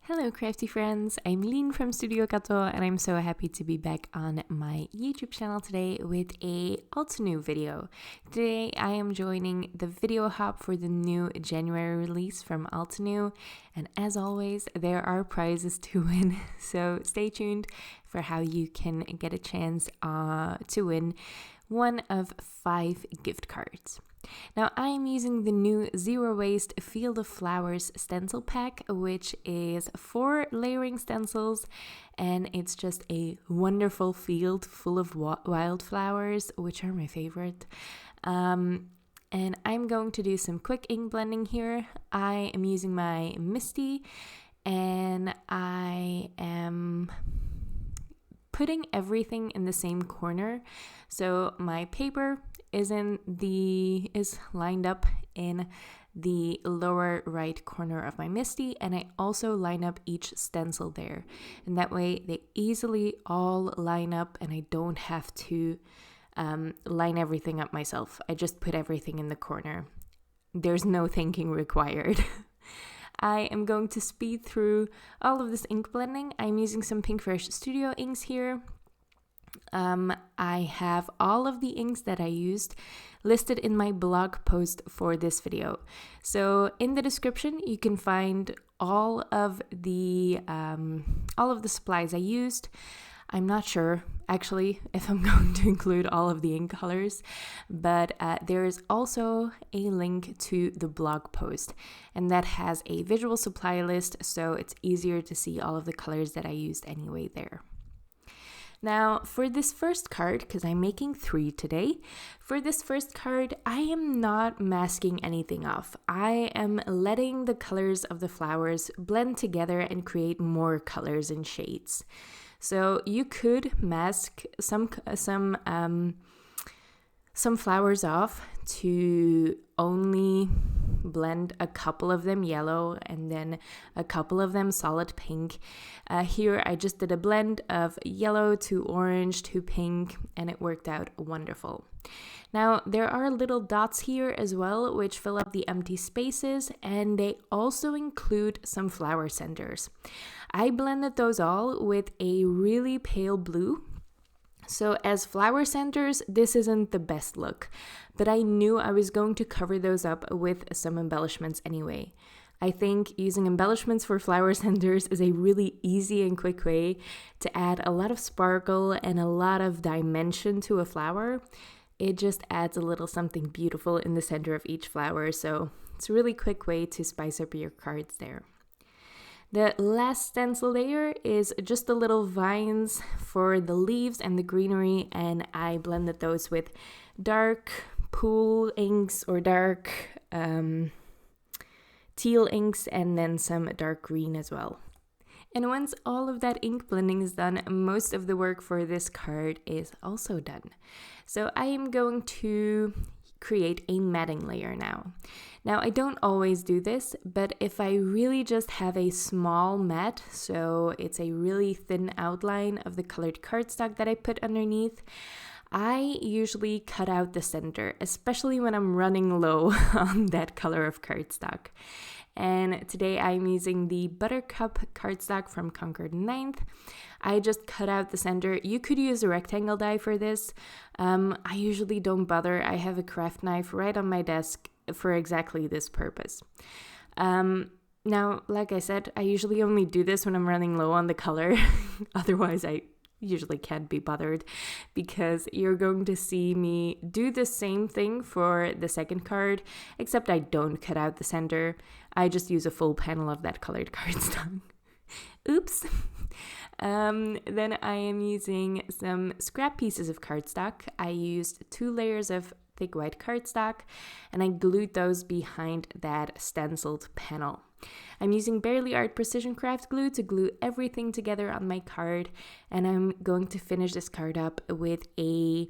Hello crafty friends, I'm Lien from Studio Kato and I'm so happy to be back on my YouTube channel today with a Altenew video. Today I am joining the video hop for the new January release from Altenew, and as always there are prizes to win, so stay tuned for how you can get a chance to win one of 5 gift cards. Now I am using the new Zero Waste Field of Flowers stencil pack, which is 4 layering stencils, and it's just a wonderful field full of wildflowers, which are my favorite. And I'm going to do some quick ink blending here. I am using my Misty, and I am putting everything in the same corner. So my paper is lined up in the lower right corner of my Misty, and I also line up each stencil there, and that way they easily all line up and I don't have to line everything up myself. I just put everything in the corner. There's no thinking required. I am going to speed through all of this ink blending. I'm using some Pinkfresh Studio inks here. I have all of the inks that I used listed in my blog post for this video. So in the description you can find all of the supplies I used. I'm not sure actually if I'm going to include all of the ink colors, but there is also a link to the blog post, and that has a visual supply list, so it's easier to see all of the colors that I used anyway there. Now for this first card, because I'm making 3 today, for this first card I am not masking anything off. I am letting the colors of the flowers blend together and create more colors and shades. So you could mask some flowers off to only blend a couple of them yellow and then a couple of them solid pink. Here I just did a blend of yellow to orange to pink, and it worked out wonderful. Now there are little dots here as well which fill up the empty spaces, and they also include some flower centers. I blended those all with a really pale blue. So as flower centers, this isn't the best look, but I knew I was going to cover those up with some embellishments anyway. I think using embellishments for flower centers is a really easy and quick way to add a lot of sparkle and a lot of dimension to a flower. It just adds a little something beautiful in the center of each flower, so it's a really quick way to spice up your cards there. The last stencil layer is just the little vines for the leaves and the greenery, and I blended those with dark pool inks or dark teal inks, and then some dark green as well. And once all of that ink blending is done, most of the work for this card is also done. So I am going to create a matting layer now. Now I don't always do this, but if I really just have a small mat, so it's a really thin outline of the colored cardstock that I put underneath, I usually cut out the center, especially when I'm running low on that color of cardstock. And today I'm using the Buttercup cardstock from Concord 9th. I just cut out the center. You could use a rectangle die for this. I usually don't bother. I have a craft knife right on my desk for exactly this purpose. Now, like I said, I usually only do this when I'm running low on the color. Otherwise, I usually can't be bothered, because you're going to see me do the same thing for the second card, except I don't cut out the center. I just use a full panel of that colored cardstock. Oops. Then I am using some scrap pieces of cardstock. I used 2 layers of thick white cardstock, and I glued those behind that stenciled panel. I'm using Barely Art Precision Craft glue to glue everything together on my card, and I'm going to finish this card up with a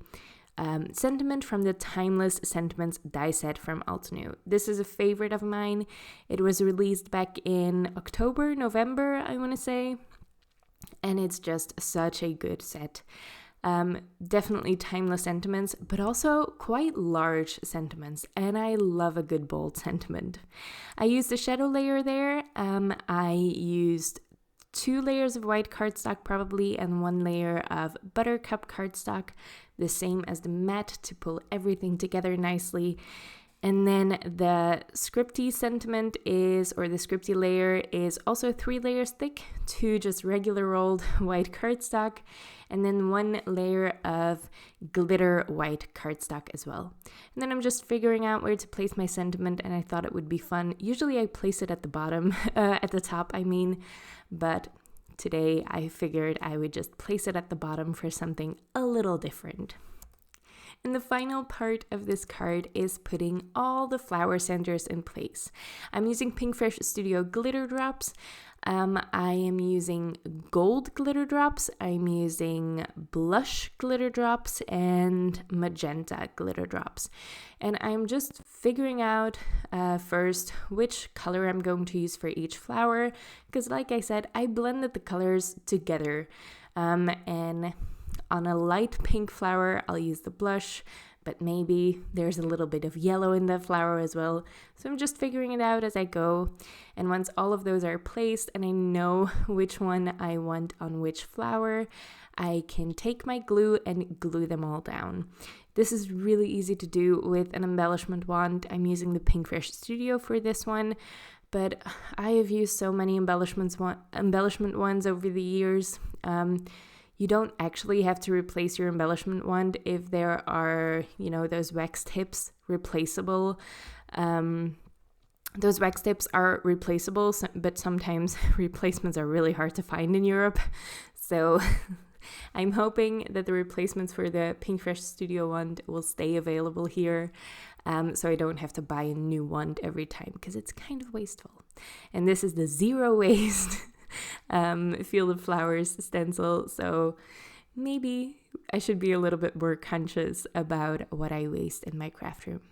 sentiment from the Timeless Sentiments die set from Altenew. This is a favorite of mine. It was released back in October, November, I want to say, and it's just such a good set. Definitely timeless sentiments, but also quite large sentiments, and I love a good bold sentiment. I used a shadow layer there. I used 2 layers of white cardstock probably and 1 layer of buttercup cardstock, the same as the mat to pull everything together nicely. And then the scripty sentiment is, or the scripty layer is also 3 layers thick, 2 just regular rolled white cardstock, and then 1 layer of glitter white cardstock as well. And then I'm just figuring out where to place my sentiment, and I thought it would be fun. Usually I place it at the bottom, at the top I mean, but today I figured I would just place it at the bottom for something a little different. And the final part of this card is putting all the flower centers in place. I'm using Pinkfresh Studio glitter drops. I am using gold glitter drops. I'm using blush glitter drops and magenta glitter drops. And I'm just figuring out first which color I'm going to use for each flower, because like I said, I blended the colors together. And on a light pink flower, I'll use the blush, but maybe there's a little bit of yellow in the flower as well. So I'm just figuring it out as I go. And once all of those are placed and I know which one I want on which flower, I can take my glue and glue them all down. This is really easy to do with an embellishment wand. I'm using the Pinkfresh Studio for this one, but I have used so many embellishment wands over the years. You don't actually have to replace your embellishment wand if there are, those wax tips replaceable. Those wax tips are replaceable, but sometimes replacements are really hard to find in Europe. So I'm hoping that the replacements for the Pinkfresh Studio wand will stay available here, so I don't have to buy a new wand every time, because it's kind of wasteful. And this is the zero waste Field of Flowers stencil, so maybe I should be a little bit more conscious about what I waste in my craft room.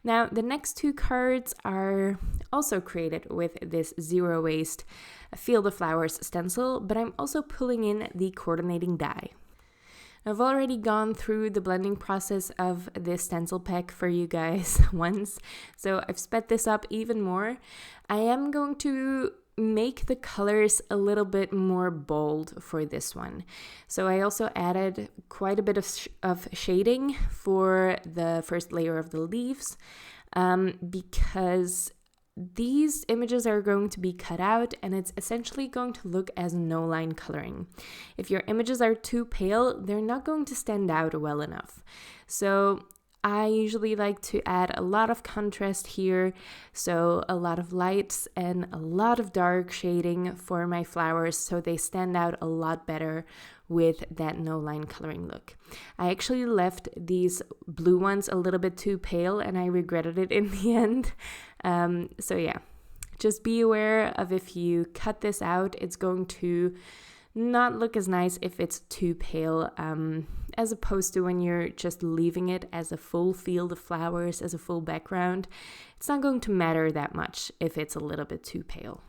Now, the next 2 cards are also created with this zero waste Field of Flowers stencil, but I'm also pulling in the coordinating die. I've already gone through the blending process of this stencil pack for you guys once, so I've sped this up even more. I am going to make the colors a little bit more bold for this one. So I also added quite a bit of shading for the first layer of the leaves, because these images are going to be cut out and it's essentially going to look as no line coloring. If your images are too pale, they're not going to stand out well enough. So I usually like to add a lot of contrast here, so a lot of lights and a lot of dark shading for my flowers so they stand out a lot better with that no line coloring look. I actually left these blue ones a little bit too pale and I regretted it in the end. So yeah, just be aware of if you cut this out, it's going to not look as nice if it's too pale, as opposed to when you're just leaving it as a full field of flowers, as a full background. It's not going to matter that much if it's a little bit too pale.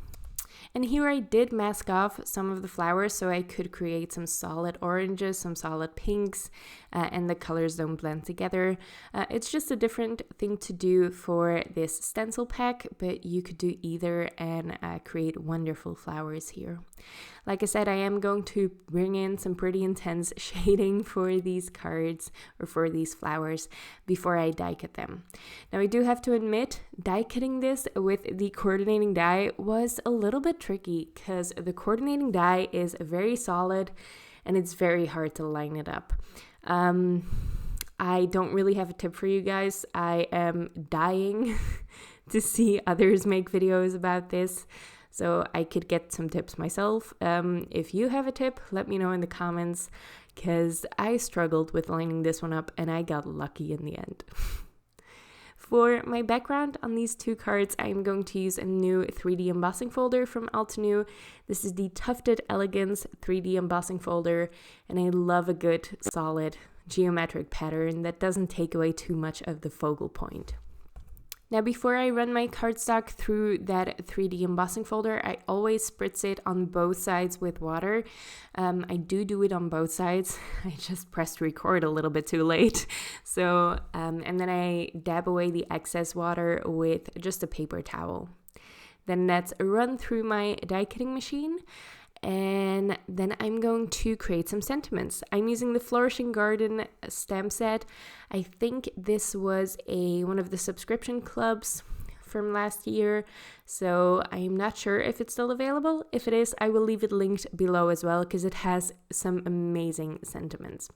And here I did mask off some of the flowers so I could create some solid oranges, some solid pinks, and the colors don't blend together. It's just a different thing to do for this stencil pack, but you could do either and create wonderful flowers here. Like I said, I am going to bring in some pretty intense shading for these cards or for these flowers before I die cut them. Now I do have to admit, die cutting this with the coordinating die was a little bit tricky because the coordinating die is very solid and it's very hard to line it up. I don't really have a tip for you guys. I am dying to see others make videos about this, so I could get some tips myself. If you have a tip, let me know in the comments, because I struggled with lining this one up and I got lucky in the end. For my background on these 2 cards, I'm going to use a new 3D embossing folder from Altenew. This is the Tufted Elegance 3D embossing folder, and I love a good, solid geometric pattern that doesn't take away too much of the focal point. Now, before I run my cardstock through that 3D embossing folder, I always spritz it on both sides with water. I do it on both sides. I just pressed record a little bit too late. So, and then I dab away the excess water with just a paper towel. Then that's run through my die cutting machine. And then I'm going to create some sentiments. I'm using the Flourishing Garden stamp set. I think this was one of the subscription clubs from last year, so I'm not sure if it's still available. If it is, I will leave it linked below as well, because it has some amazing sentiments.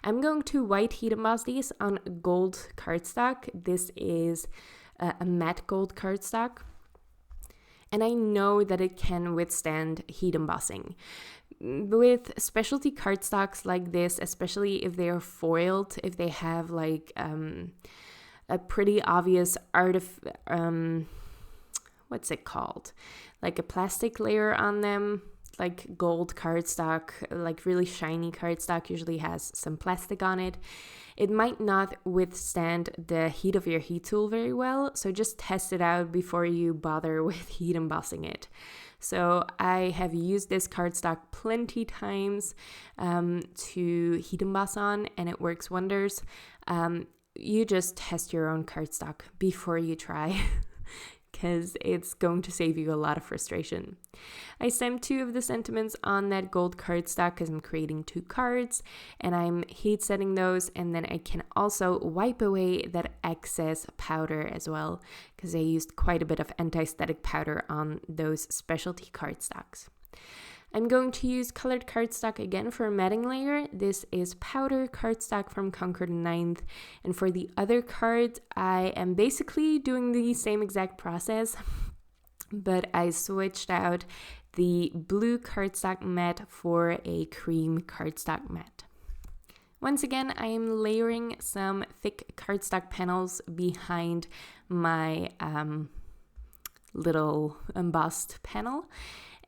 I'm going to white heat emboss these on gold cardstock. This is a matte gold cardstock, and I know that it can withstand heat embossing. With specialty cardstocks like this, especially if they are foiled, if they have like a pretty obvious what's it called? Like a plastic layer on them, like gold cardstock, like really shiny cardstock usually has some plastic on it. It might not withstand the heat of your heat tool very well, so just test it out before you bother with heat embossing it. So I have used this cardstock plenty times to heat emboss on, and it works wonders. You just test your own cardstock before you try, because it's going to save you a lot of frustration. I stamped 2 of the sentiments on that gold cardstock because I'm creating 2 cards, and I'm heat setting those, and then I can also wipe away that excess powder as well, because I used quite a bit of anti-static powder on those specialty cardstocks. I'm going to use colored cardstock again for a matting layer. This is powder cardstock from Conquer the 9th. And for the other cards, I am basically doing the same exact process, but I switched out the blue cardstock matte for a cream cardstock matte. Once again, I am layering some thick cardstock panels behind my little embossed panel.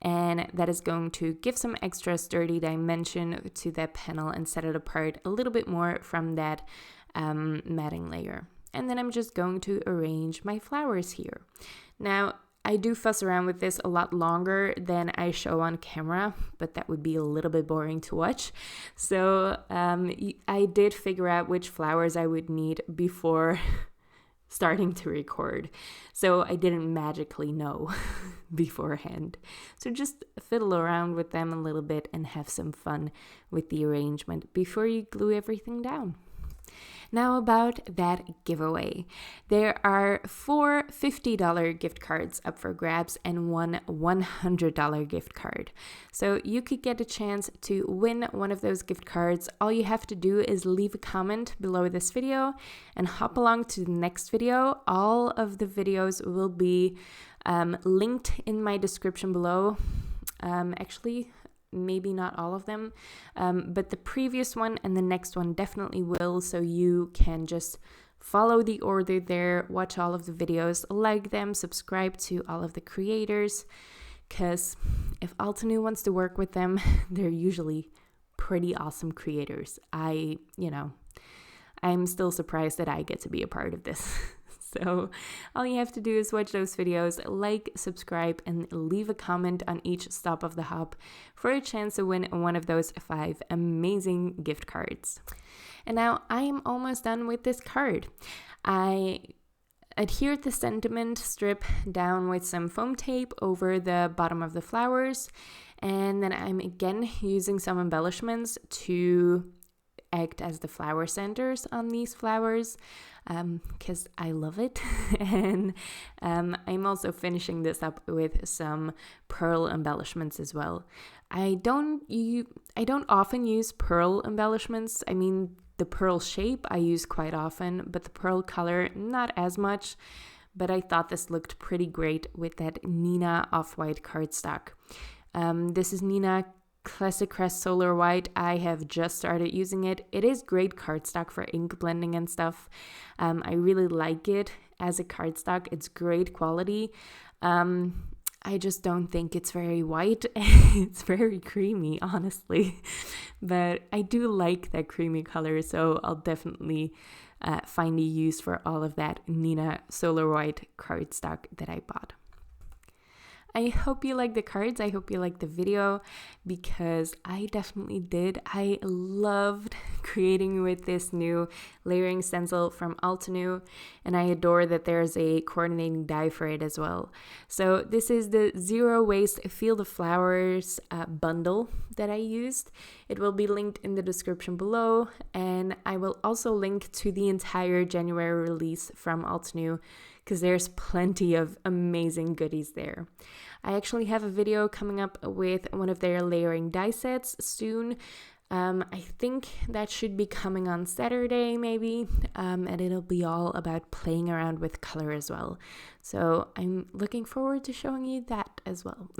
And that is going to give some extra sturdy dimension to that panel and set it apart a little bit more from that matting layer. And then I'm just going to arrange my flowers here. Now, I do fuss around with this a lot longer than I show on camera, but that would be a little bit boring to watch. So I did figure out which flowers I would need before starting to record, so I didn't magically know beforehand. So just fiddle around with them a little bit and have some fun with the arrangement before you glue everything down. Now about that giveaway. There are 4 $50 gift cards up for grabs and 1 $100 gift card. So you could get a chance to win one of those gift cards. All you have to do is leave a comment below this video and hop along to the next video. All of the videos will be linked in my description below. Actually, maybe not all of them, but the previous one and the next one definitely will, so you can just follow the order there, watch all of the videos, like them, subscribe to all of the creators, because if Altenew wants to work with them, they're usually pretty awesome creators. I'm still surprised that I get to be a part of this. So all you have to do is watch those videos, like, subscribe, and leave a comment on each stop of the hop for a chance to win one of those 5 amazing gift cards. And now I am almost done with this card. I adhered the sentiment strip down with some foam tape over the bottom of the flowers, and then I'm again using some embellishments to act as the flower centers on these flowers, because I love it. And I'm also finishing this up with some pearl embellishments as well. I don't often use pearl embellishments. I mean, the pearl shape I use quite often, but the pearl color not as much. But I thought this looked pretty great with that Nina off-white cardstock. This is Nina Classic Crest Solar White. I have just started using it. It is great cardstock for ink blending and stuff. I really like it as a cardstock. It's great quality. I just don't think it's very white. It's very creamy, honestly. But I do like that creamy color, so I'll definitely find a use for all of that Nina Solar White cardstock that I bought. I hope you like the cards. I hope you like the video, because I definitely did. I loved creating with this new layering stencil from Altenew, and I adore that there's a coordinating die for it as well. So this is the Zero Waste Field of Flowers bundle that I used. It will be linked in the description below, and I will also link to the entire January release from Altenew, because there's plenty of amazing goodies there. I actually have a video coming up with one of their layering die sets soon. I think that should be coming on Saturday maybe, and it'll be all about playing around with color as well. So I'm looking forward to showing you that as well.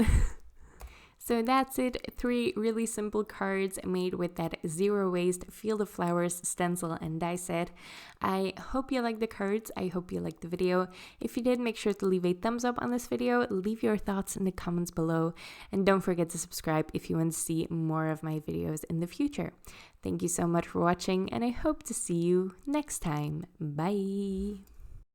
So that's it, 3 really simple cards made with that Zero Waste Field of Flowers stencil and die set. I hope you liked the cards, I hope you liked the video. If you did, make sure to leave a thumbs up on this video, leave your thoughts in the comments below, and don't forget to subscribe if you want to see more of my videos in the future. Thank you so much for watching, and I hope to see you next time. Bye!